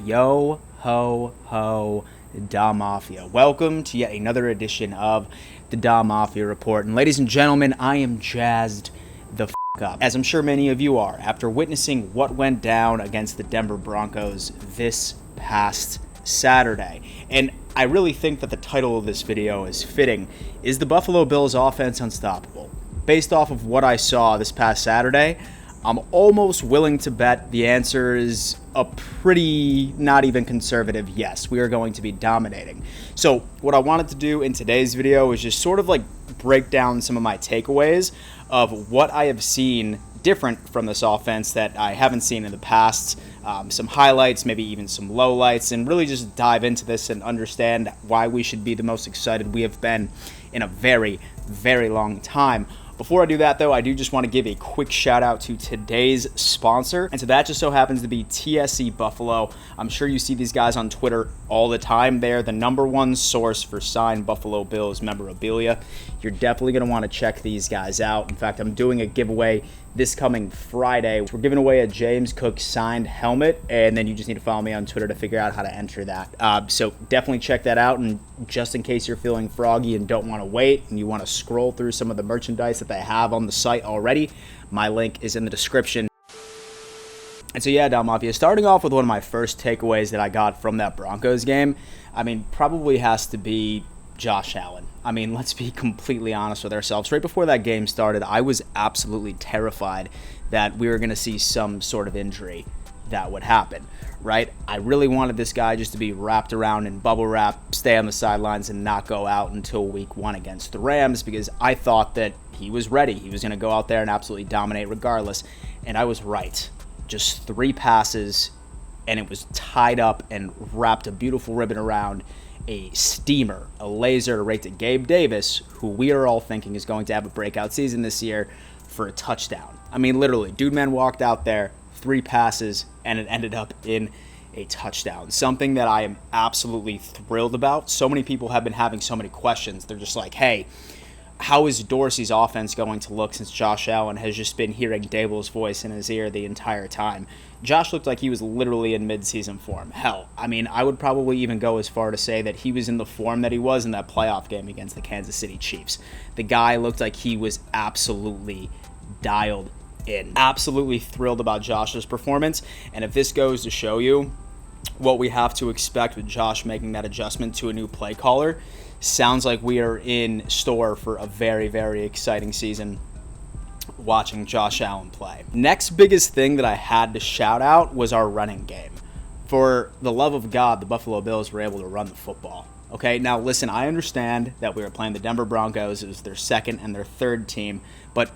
Yo ho ho, Da Mafia. Welcome to yet another edition of the Da Mafia Report. And ladies and gentlemen, I am jazzed the f*** up, as I'm sure many of you are, after witnessing what went down against the Denver Broncos this past Saturday. And I really think that the title of this video is fitting. Is the Buffalo Bills offense unstoppable? Based off of what I saw this past Saturday, I'm almost willing to bet the answer is a pretty not even conservative yes. We are going to be dominating. So what I wanted to do in today's video is just sort of like break down some of my takeaways of what I have seen different from this offense that I haven't seen in the past, some highlights, maybe even some lowlights, and really just dive into this and understand why we should be the most excited we have been in a very, very long time. Before I do that, though, I do just want to give a quick shout out to today's sponsor. And so that just so happens to be TSC Buffalo. I'm sure you see these guys on Twitter all the time. They're the #1 source for signed Buffalo Bills memorabilia. You're definitely going to want to check these guys out. In fact, I'm doing a giveaway this coming Friday. We're giving away a James Cook signed helmet, and then you just need to follow me on Twitter to figure out how to enter that. So definitely check that out, and just in case you're feeling froggy and don't want to wait and you want to scroll through some of the merchandise that they have on the site already, my link is in the description. And so yeah, Da Mafia, starting off with one of my first takeaways that I got from that Broncos game, I mean, probably has to be Josh Allen. I mean, let's be completely honest with ourselves. Right before that game started, I was absolutely terrified that we were going to see some sort of injury that would happen, right? I really wanted this guy just to be wrapped around in bubble wrap, stay on the sidelines, and not go out until week 1 against the Rams, because I thought that he was ready. He was going to go out there and absolutely dominate regardless, and I was right. Just 3 passes, and it was tied up and wrapped a beautiful ribbon around a steamer, a laser right to Gabe Davis, who we are all thinking is going to have a breakout season this year, for a touchdown. I mean, literally, dude man walked out there, 3 passes, and it ended up in a touchdown. Something that I am absolutely thrilled about. So many people have been having so many questions. They're just like, hey, how is Dorsey's offense going to look since Josh Allen has just been hearing Dable's voice in his ear the entire time? Josh looked like he was literally in midseason form. Hell, I mean, I would probably even go as far to say that he was in the form that he was in that playoff game against the Kansas City Chiefs. The guy looked like he was absolutely dialed in. Absolutely thrilled about Josh's performance, and if this goes to show you what we have to expect with Josh making that adjustment to a new play caller, sounds like we are in store for a very, very exciting season watching Josh Allen play. Next biggest thing that I had to shout out was our running game. For the love of God, the Buffalo Bills were able to run the football. Okay, now listen, I understand that we were playing the Denver Broncos. It was their second and their third team, but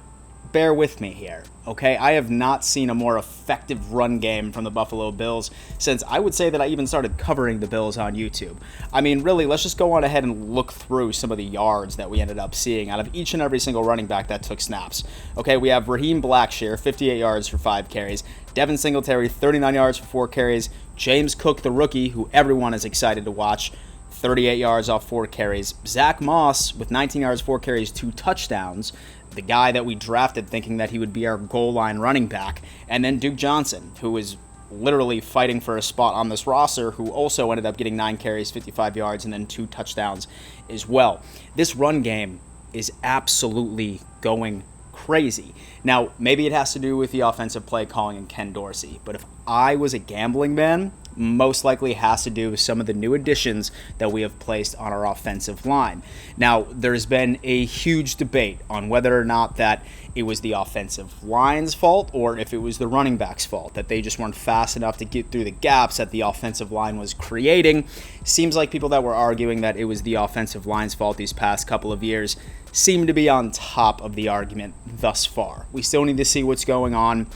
bear with me here, okay? I have not seen a more effective run game from the Buffalo Bills since I would say that I even started covering the Bills on YouTube. I mean, really, let's just go on ahead and look through some of the yards that we ended up seeing out of each and every single running back that took snaps. Okay, we have Raheem Blackshear, 58 yards for 5 carries. Devin Singletary, 39 yards for 4 carries. James Cook, the rookie, who everyone is excited to watch, 38 yards off 4 carries. Zach Moss with 19 yards, 4 carries, 2 touchdowns. The guy that we drafted thinking that he would be our goal line running back. And then Duke Johnson, who was literally fighting for a spot on this roster, who also ended up getting 9 carries, 55 yards, and then 2 touchdowns as well. This run game is absolutely going crazy. Now, maybe it has to do with the offensive play calling and Ken Dorsey, but if I was a gambling man, most likely has to do with some of the new additions that we have placed on our offensive line. Now, there's been a huge debate on whether or not that it was the offensive line's fault or if it was the running back's fault, that they just weren't fast enough to get through the gaps that the offensive line was creating. Seems like people that were arguing that it was the offensive line's fault these past couple of years seem to be on top of the argument thus far. We still need to see what's going on.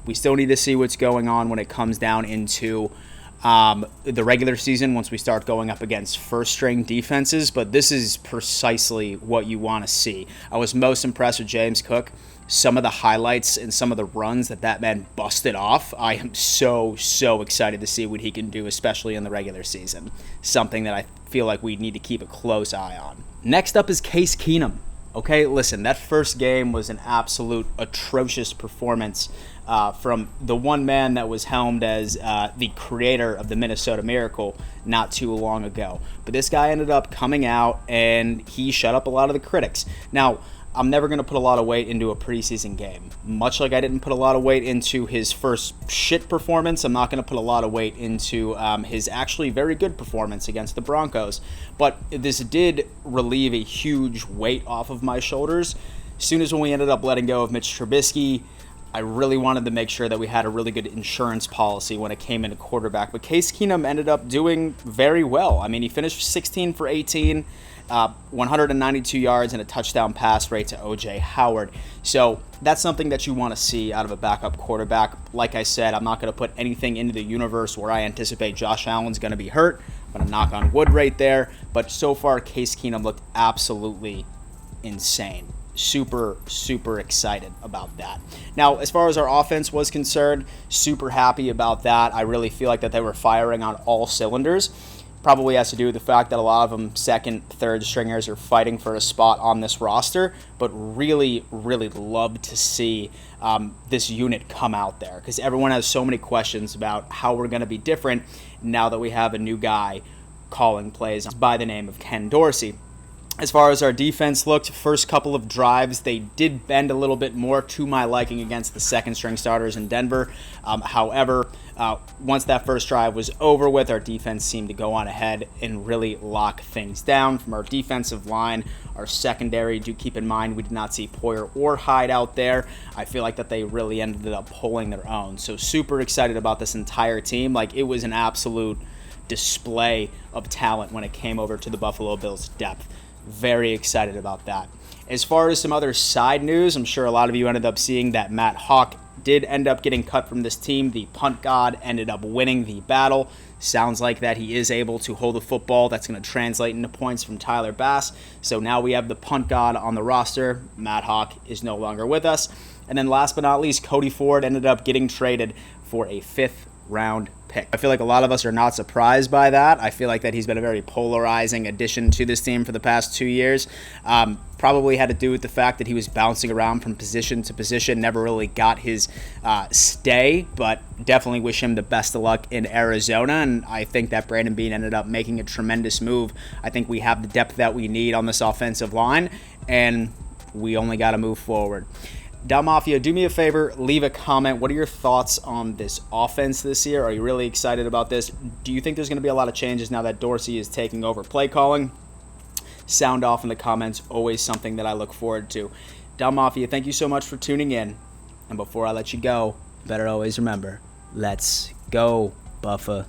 We still need to see what's going on when it comes down into the regular season once we start going up against first-string defenses, but this is precisely what you want to see. I was most impressed with James Cook. Some of the highlights and some of the runs that man busted off, I am so excited to see what he can do, especially in the regular season. Something that I feel like we need to keep a close eye on. Next up is Case Keenum. Okay, listen, that first game was an absolute atrocious performance from the one man that was helmed as the creator of the Minnesota Miracle not too long ago. But this guy ended up coming out and he shut up a lot of the critics. Now, I'm never going to put a lot of weight into a preseason game. Much like I didn't put a lot of weight into his first shit performance, I'm not going to put a lot of weight into his actually very good performance against the Broncos. But this did relieve a huge weight off of my shoulders. As soon as when we ended up letting go of Mitch Trubisky, I really wanted to make sure that we had a really good insurance policy when it came into quarterback. But Case Keenum ended up doing very well. I mean, he finished 16 for 18, 192 yards and a touchdown pass rate to O.J. Howard. So that's something that you want to see out of a backup quarterback. Like I said, I'm not going to put anything into the universe where I anticipate Josh Allen's going to be hurt. I'm going to knock on wood right there. But so far, Case Keenum looked absolutely insane. Super excited about that. Now, as far as our offense was concerned, super happy about that. I really feel like that they were firing on all cylinders. Probably has to do with the fact that a lot of them second, third stringers are fighting for a spot on this roster, but really love to see this unit come out there because everyone has so many questions about how we're going to be different now that we have a new guy calling plays by the name of Ken Dorsey. As far as our defense looked, first couple of drives, they did bend a little bit more to my liking against the second-string starters in Denver. However, once that first drive was over with, our defense seemed to go on ahead and really lock things down. From our defensive line, our secondary, do keep in mind we did not see Poyer or Hyde out there. I feel like that they really ended up pulling their own. So super excited about this entire team. Like, it was an absolute display of talent when it came over to the Buffalo Bills' depth. Very excited about that. As far as some other side news, I'm sure a lot of you ended up seeing that Matt Hawk did end up getting cut from this team. The punt god ended up winning the battle. Sounds like that he is able to hold the football. That's going to translate into points from Tyler Bass. So now we have the punt god on the roster. Matt Hawk is no longer with us. And then last but not least, Cody Ford ended up getting traded for a 5th-round pick. I feel like a lot of us are not surprised by that. I feel like that he's been a very polarizing addition to this team for the past 2 years. Probably had to do with the fact that he was bouncing around from position to position, never really got his stay, but definitely wish him the best of luck in Arizona, and I think that Brandon Beane ended up making a tremendous move. I think we have the depth that we need on this offensive line, and we only got to move forward. Dal Mafia, do me a favor, leave a comment. What are your thoughts on this offense this year? Are you really excited about this? Do you think there's going to be a lot of changes now that Dorsey is taking over play calling? Sound off in the comments. Always something that I look forward to. Dal Mafia, thank you so much for tuning in. And before I let you go, better always remember, let's go Buffalo.